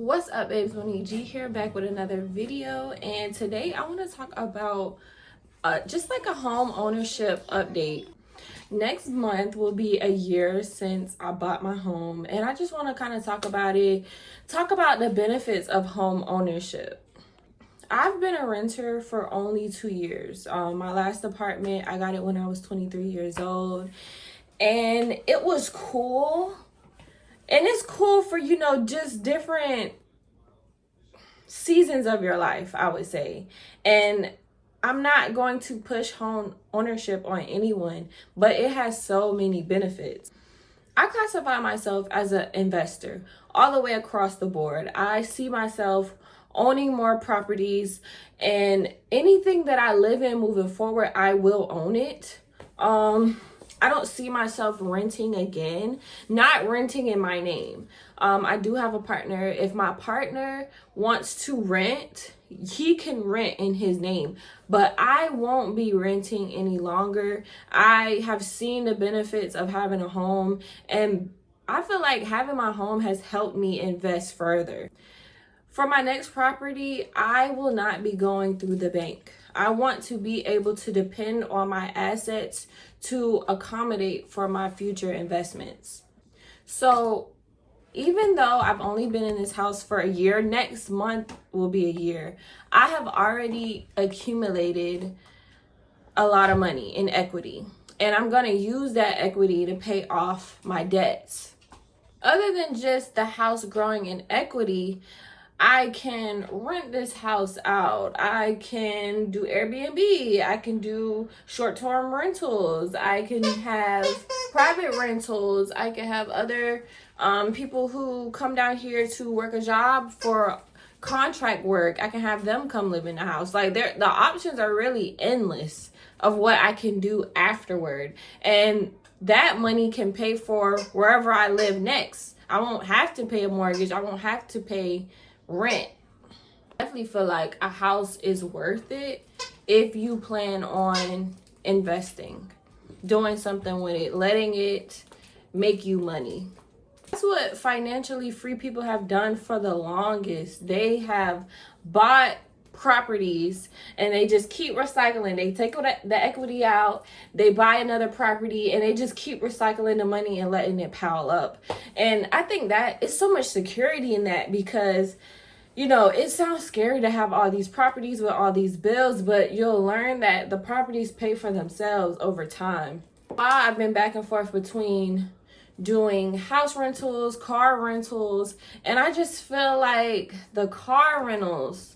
What's up, babes? Monique G here, back with another video, and today I want to talk about just like a home ownership update. Next month will be a year since I bought my home, and I just want to kind of talk about the benefits of home ownership. I've been a renter for only 2 years. My last apartment, I got it when I was 23 years old, and it was cool. And it's cool for, just different seasons of your life, I would say. And I'm not going to push home ownership on anyone, but it has so many benefits. I classify myself as an investor all the way across the board. I see myself owning more properties, and anything that I live in moving forward, I will own it. I don't see myself renting again, not renting in my name. I do have a partner. If my partner wants to rent, he can rent in his name, but I won't be renting any longer. I have seen the benefits of having a home, and I feel like having my home has helped me invest further. For my next property, I will not be going through the bank. I want to be able to depend on my assets to accommodate for my future investments. So even though I've only been in this house for a year, next month will be a year, I have already accumulated a lot of money in equity, and I'm going to use that equity to pay off my debts. Other than just the house growing in equity, I can rent this house out. I can do Airbnb. I can do short-term rentals. I can have private rentals. I can have other people who come down here to work a job for contract work. I can have them come live in the house. Like, the options are really endless of what I can do afterward. And that money can pay for wherever I live next. I won't have to pay a mortgage. I won't have to pay rent. I definitely feel like a house is worth it if you plan on investing, doing something with it, letting it make you money. That's what financially free people have done for the longest. They have bought properties and they just keep recycling. They take the equity out, they buy another property, and they just keep recycling the money and letting it pile up. And I think that it's so much security in that, because it sounds scary to have all these properties with all these bills, but you'll learn that the properties pay for themselves over time. While I've been back and forth between doing house rentals, car rentals, and I just feel like the car rentals,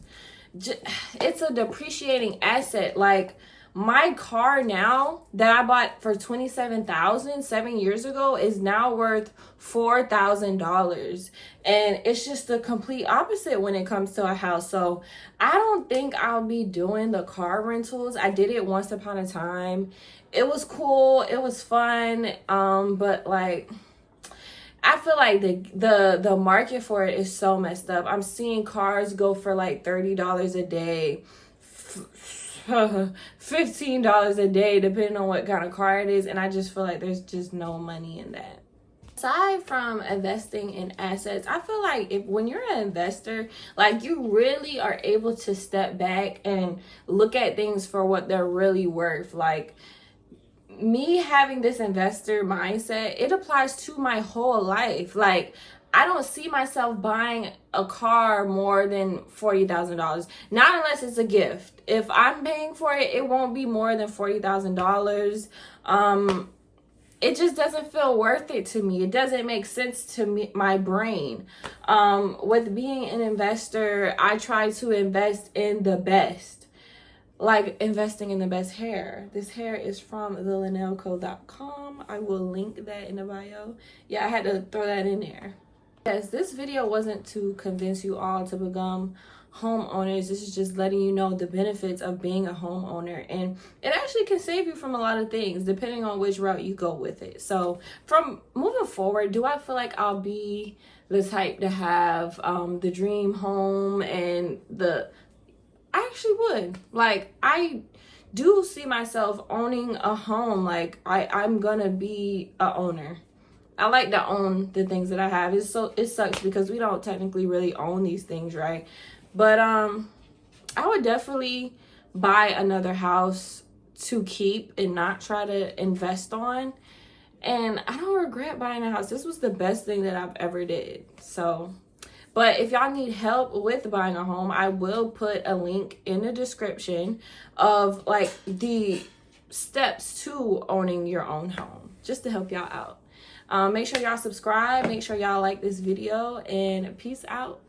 it's a depreciating asset. Like, my car now that I bought for $27,000 7 years ago is now worth $4,000, and it's just the complete opposite when it comes to a house. So I don't think I'll be doing the car rentals. I did it once upon a time. It was cool, it was fun, but like, I feel like the market for it is so messed up. I'm seeing cars go for like $30 a day, $15 a day, depending on what kind of car it is. And I just feel like there's just no money in that. Aside from investing in assets, I feel like when you're an investor, like, you really are able to step back and look at things for what they're really worth. Like, me having this investor mindset, it applies to my whole life. Like, I don't see myself buying a car more than $40,000, not unless it's a gift. If I'm paying for it, it won't be more than $40,000. It just doesn't feel worth it to me. It doesn't make sense to me, my brain. With being an investor, I try to invest in the best. Like investing in the best hair. This hair is from thelanelco.com. I will link that in the bio. Yeah, I had to throw that in there. Yes, this video wasn't to convince you all to become homeowners. This is just letting you know the benefits of being a homeowner, and it actually can save you from a lot of things depending on which route you go with it. So from moving forward, do I feel like I'll be the type to have the dream home and I actually would. Like, I do see myself owning a home. Like, I'm gonna be a owner. I like to own the things that I have. It sucks because we don't technically really own these things, right? But I would definitely buy another house to keep and not try to invest on. And I don't regret buying a house. This was the best thing that I've ever did. So, but if y'all need help with buying a home, I will put a link in the description of like the steps to owning your own home, just to help y'all out. Make sure y'all subscribe. Make sure y'all like this video, and peace out.